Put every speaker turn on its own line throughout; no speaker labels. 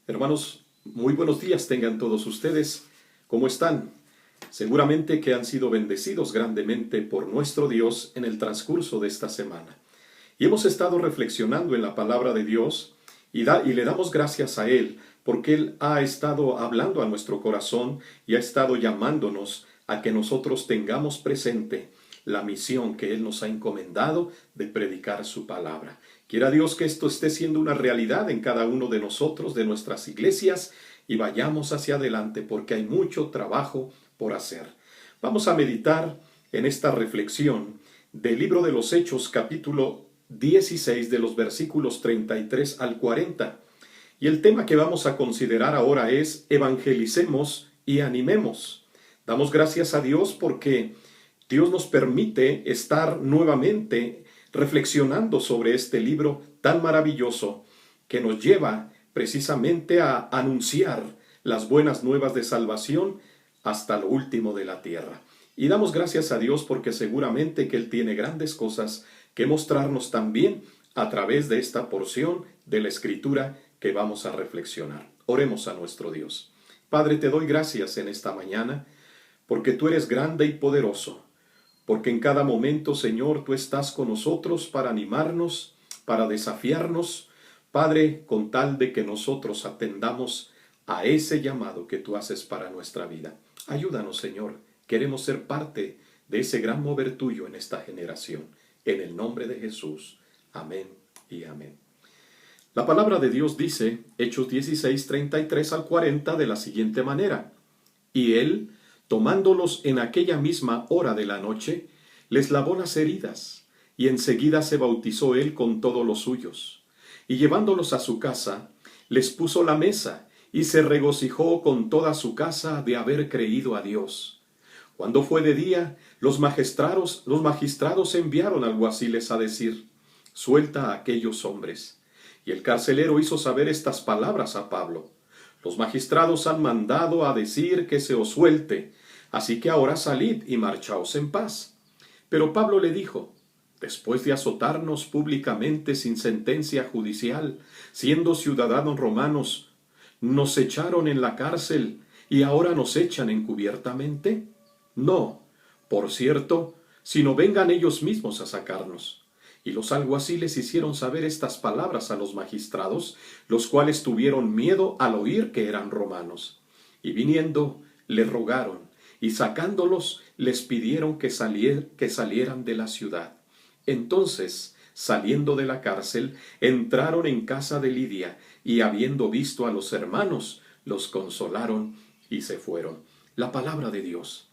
Hermanos, muy buenos días tengan todos ustedes. ¿Cómo están? Seguramente que han sido bendecidos grandemente por nuestro Dios en el transcurso de esta semana. Y hemos estado reflexionando en la palabra de Dios y le damos gracias a Él porque Él ha estado hablando a nuestro corazón y ha estado llamándonos a que nosotros tengamos presente la misión que Él nos ha encomendado de predicar su palabra. Quiera Dios que esto esté siendo una realidad en cada uno de nosotros, de nuestras iglesias, y vayamos hacia adelante porque hay mucho trabajo por hacer. Vamos a meditar en esta reflexión del libro de los Hechos, capítulo 16, de los versículos 33 al 40. Y el tema que vamos a considerar ahora es evangelicemos y animemos. Damos gracias a Dios porque Dios nos permite estar nuevamente reflexionando sobre este libro tan maravilloso que nos lleva precisamente a anunciar las buenas nuevas de salvación hasta lo último de la tierra. Y damos gracias a Dios porque seguramente que Él tiene grandes cosas que mostrarnos también a través de esta porción de la Escritura que vamos a reflexionar. Oremos a nuestro Dios. Padre, te doy gracias en esta mañana porque tú eres grande y poderoso. Porque en cada momento, Señor, tú estás con nosotros para animarnos, para desafiarnos, Padre, con tal de que nosotros atendamos a ese llamado que tú haces para nuestra vida. Ayúdanos, Señor. Queremos ser parte de ese gran mover tuyo en esta generación. En el nombre de Jesús. Amén y amén. La palabra de Dios dice, Hechos 16, 33 al 40, de la siguiente manera. Y él, tomándolos en aquella misma hora de la noche, les lavó las heridas, y enseguida se bautizó él con todos los suyos. Y llevándolos a su casa, les puso la mesa, y se regocijó con toda su casa de haber creído a Dios. Cuando fue de día, los magistrados enviaron alguaciles a decir, suelta a aquellos hombres. Y el carcelero hizo saber estas palabras a Pablo. Los magistrados han mandado a decir que se os suelte, así que ahora salid y marchaos en paz. Pero Pablo le dijo, después de azotarnos públicamente sin sentencia judicial, siendo ciudadanos romanos, ¿nos echaron en la cárcel y ahora nos echan encubiertamente? No, por cierto, sino vengan ellos mismos a sacarnos. Y los alguaciles hicieron saber estas palabras a los magistrados, los cuales tuvieron miedo al oír que eran romanos. Y viniendo, les rogaron, y sacándolos, les pidieron que salieran de la ciudad. Entonces, saliendo de la cárcel, entraron en casa de Lidia, y habiendo visto a los hermanos, los consolaron y se fueron. La palabra de Dios.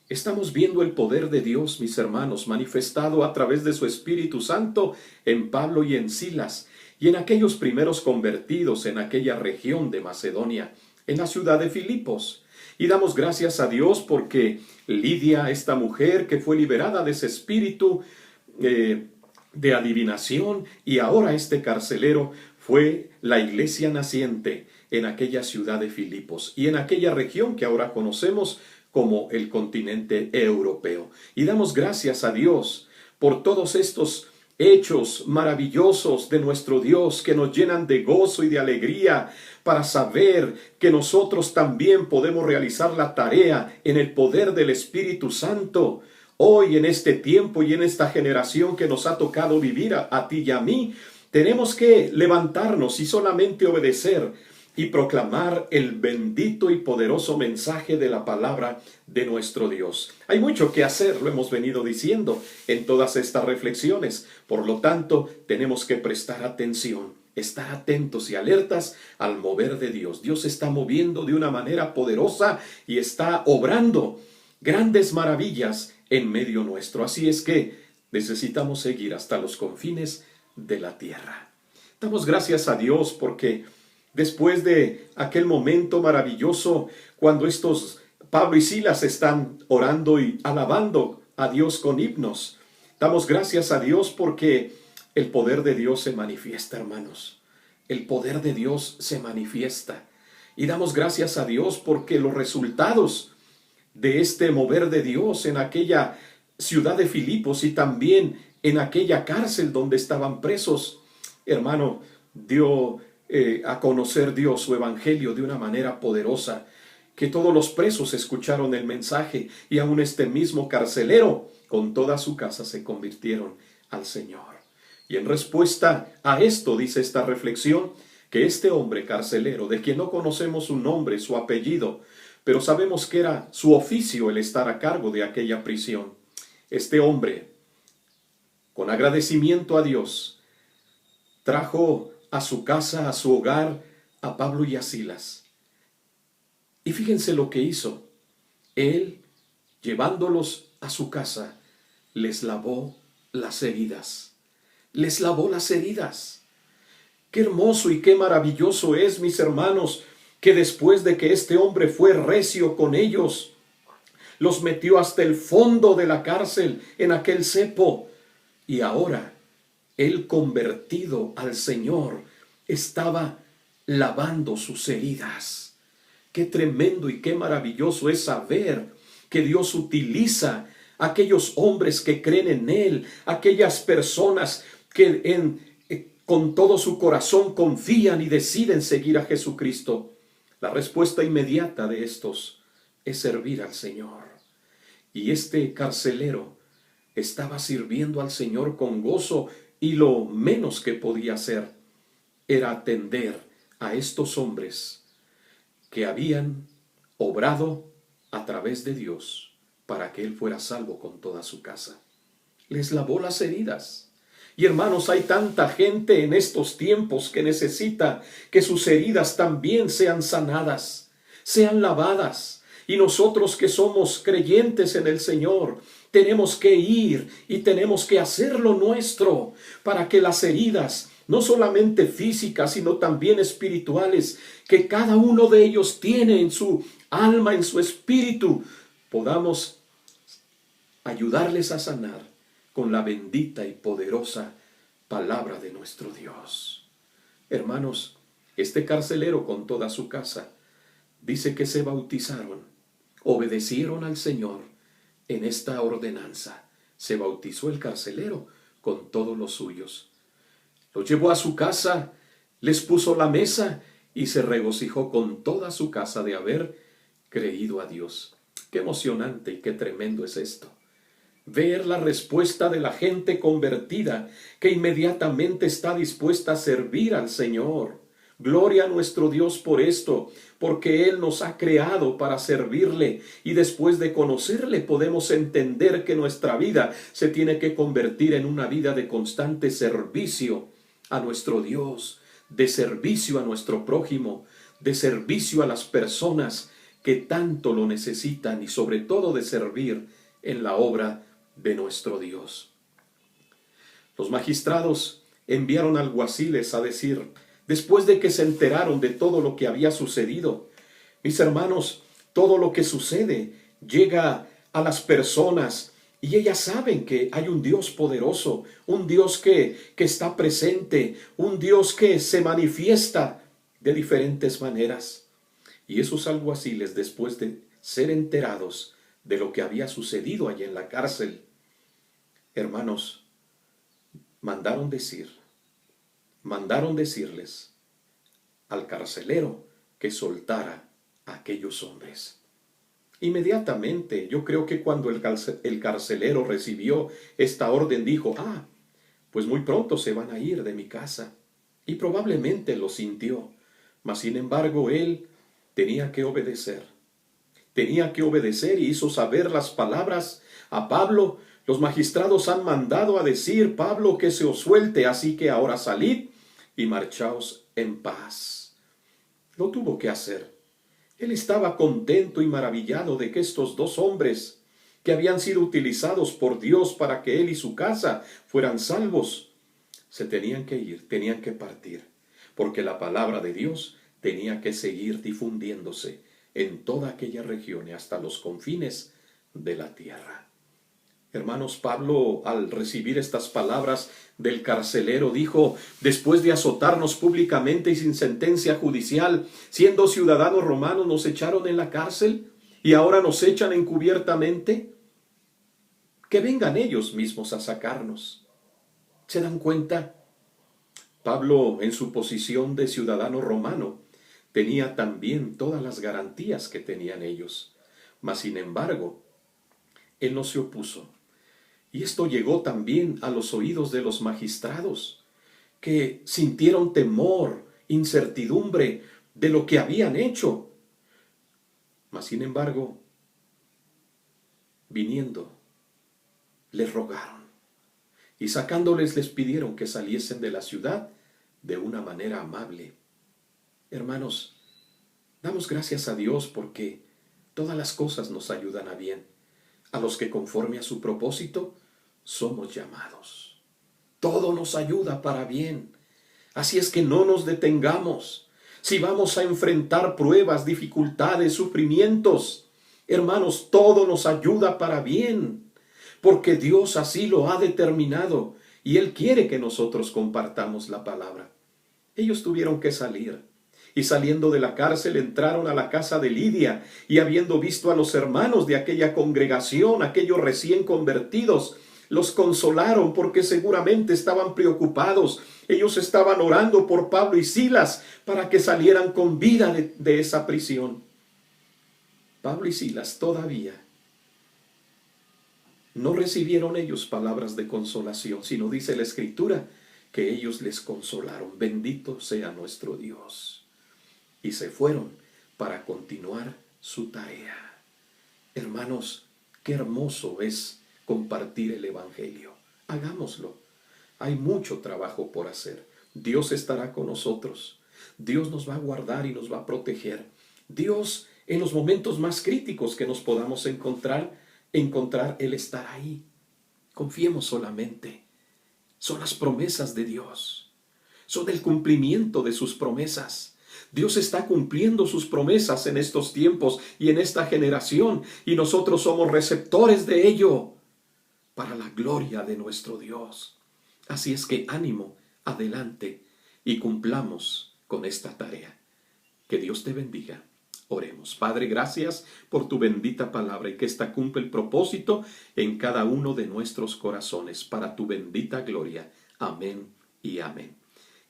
Estamos viendo el poder de Dios, mis hermanos, manifestado a través de su Espíritu Santo en Pablo y en Silas, y en aquellos primeros convertidos en aquella región de Macedonia, en la ciudad de Filipos. Y damos gracias a Dios porque Lidia, esta mujer que fue liberada de ese espíritu de adivinación, y ahora este carcelero, fue la iglesia naciente en aquella ciudad de Filipos y en aquella región que ahora conocemos como el continente europeo. Y damos gracias a Dios por todos estos hechos maravillosos de nuestro Dios que nos llenan de gozo y de alegría para saber que nosotros también podemos realizar la tarea en el poder del Espíritu Santo. Hoy, en este tiempo y en esta generación que nos ha tocado vivir a ti y a mí, tenemos que levantarnos y solamente obedecer y proclamar el bendito y poderoso mensaje de la palabra de nuestro Dios. Hay mucho que hacer, lo hemos venido diciendo en todas estas reflexiones. Por lo tanto, tenemos que prestar atención, estar atentos y alertas al mover de Dios. Dios se está moviendo de una manera poderosa y está obrando grandes maravillas en medio nuestro. Así es que necesitamos seguir hasta los confines de la tierra. Damos gracias a Dios porque después de aquel momento maravilloso, cuando estos Pablo y Silas están orando y alabando a Dios con himnos, damos gracias a Dios porque el poder de Dios se manifiesta, hermanos. El poder de Dios se manifiesta. Y damos gracias a Dios porque los resultados de este mover de Dios en aquella ciudad de Filipos y también en aquella cárcel donde estaban presos, hermano, dio a conocer Dios, su evangelio, de una manera poderosa, que todos los presos escucharon el mensaje y aún este mismo carcelero con toda su casa se convirtieron al Señor. Y en respuesta a esto dice esta reflexión, que este hombre carcelero, de quien no conocemos su nombre, su apellido, pero sabemos que era su oficio el estar a cargo de aquella prisión, este hombre, con agradecimiento a Dios, trajo a su casa, a su hogar, a Pablo y a Silas. Y fíjense lo que hizo. Él, llevándolos a su casa, les lavó las heridas. Les lavó las heridas. Qué hermoso y qué maravilloso es, mis hermanos, que después de que este hombre fue recio con ellos, los metió hasta el fondo de la cárcel, en aquel cepo, y ahora él, convertido al Señor, estaba lavando sus heridas. Qué tremendo y qué maravilloso es saber que Dios utiliza a aquellos hombres que creen en Él, aquellas personas que con todo su corazón confían y deciden seguir a Jesucristo. La respuesta inmediata de estos es servir al Señor. Y este carcelero estaba sirviendo al Señor con gozo, y lo menos que podía hacer era atender a estos hombres que habían obrado a través de Dios para que él fuera salvo con toda su casa. Les lavó las heridas. Y hermanos, hay tanta gente en estos tiempos que necesita que sus heridas también sean sanadas, sean lavadas. Y nosotros que somos creyentes en el Señor, tenemos que ir y tenemos que hacerlo nuestro para que las heridas, no solamente físicas, sino también espirituales, que cada uno de ellos tiene en su alma, en su espíritu, podamos ayudarles a sanar con la bendita y poderosa palabra de nuestro Dios. Hermanos, este carcelero con toda su casa dice que se bautizaron, obedecieron al Señor en esta ordenanza. Se bautizó el carcelero con todos los suyos. Los llevó a su casa, les puso la mesa y se regocijó con toda su casa de haber creído a Dios. Qué emocionante y qué tremendo es esto. Ver la respuesta de la gente convertida que inmediatamente está dispuesta a servir al Señor. Gloria a nuestro Dios por esto, porque Él nos ha creado para servirle, y después de conocerle podemos entender que nuestra vida se tiene que convertir en una vida de constante servicio a nuestro Dios, de servicio a nuestro prójimo, de servicio a las personas que tanto lo necesitan, y sobre todo de servir en la obra de nuestro Dios. Los magistrados enviaron alguaciles a decir, después de que se enteraron de todo lo que había sucedido, mis hermanos, todo lo que sucede llega a las personas y ellas saben que hay un Dios poderoso, un Dios que está presente, un Dios que se manifiesta de diferentes maneras. Y esos alguaciles, después de ser enterados de lo que había sucedido allá en la cárcel, hermanos, mandaron decirles al carcelero que soltara a aquellos hombres. Inmediatamente, yo creo que cuando el carcelero recibió esta orden, dijo, pues muy pronto se van a ir de mi casa. Y probablemente lo sintió, mas sin embargo él tenía que obedecer. Tenía que obedecer y hizo saber las palabras a Pablo. Los magistrados han mandado a decir, Pablo, que se os suelte, así que ahora salid y marchaos en paz. Lo tuvo que hacer. Él estaba contento y maravillado de que estos dos hombres, que habían sido utilizados por Dios para que él y su casa fueran salvos, se tenían que ir, tenían que partir, porque la palabra de Dios tenía que seguir difundiéndose en toda aquella región y hasta los confines de la tierra. Hermanos, Pablo, al recibir estas palabras del carcelero, dijo, después de azotarnos públicamente y sin sentencia judicial, siendo ciudadanos romanos, nos echaron en la cárcel y ahora nos echan encubiertamente. Que vengan ellos mismos a sacarnos. ¿Se dan cuenta? Pablo, en su posición de ciudadano romano, tenía también todas las garantías que tenían ellos. Mas, sin embargo, él no se opuso. Y esto llegó también a los oídos de los magistrados, que sintieron temor, incertidumbre de lo que habían hecho. Mas, sin embargo, viniendo, les rogaron y sacándoles les pidieron que saliesen de la ciudad de una manera amable. Hermanos, damos gracias a Dios porque todas las cosas nos ayudan a bien, a los que conforme a su propósito somos llamados. Todo nos ayuda para bien. Así es que no nos detengamos. Si vamos a enfrentar pruebas, dificultades, sufrimientos, hermanos, todo nos ayuda para bien, porque Dios así lo ha determinado y Él quiere que nosotros compartamos la palabra. Ellos tuvieron que salir. Y saliendo de la cárcel entraron a la casa de Lidia, y habiendo visto a los hermanos de aquella congregación, aquellos recién convertidos, los consolaron porque seguramente estaban preocupados. Ellos estaban orando por Pablo y Silas para que salieran con vida de esa prisión. Pablo y Silas todavía no recibieron ellos palabras de consolación, sino dice la Escritura que ellos les consolaron. Bendito sea nuestro Dios. Y se fueron para continuar su tarea. Hermanos, qué hermoso es compartir el Evangelio. Hagámoslo. Hay mucho trabajo por hacer. Dios estará con nosotros. Dios nos va a guardar y nos va a proteger. Dios, en los momentos más críticos que nos podamos encontrar, Él estará ahí. Confiemos solamente. Son las promesas de Dios. Son el cumplimiento de sus promesas. Dios está cumpliendo sus promesas en estos tiempos y en esta generación, y nosotros somos receptores de ello para la gloria de nuestro Dios. Así es que ánimo, adelante y cumplamos con esta tarea. Que Dios te bendiga. Oremos. Padre, gracias por tu bendita palabra y que ésta cumple el propósito en cada uno de nuestros corazones para tu bendita gloria. Amén y amén.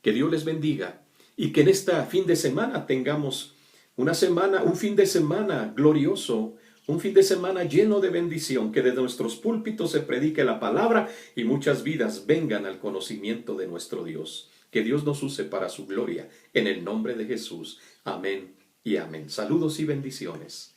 Que Dios les bendiga y que en este fin de semana tengamos un fin de semana glorioso, un fin de semana lleno de bendición, que desde nuestros púlpitos se predique la palabra y muchas vidas vengan al conocimiento de nuestro Dios. Que Dios nos use para su gloria, en el nombre de Jesús. Amén y amén. Saludos y bendiciones.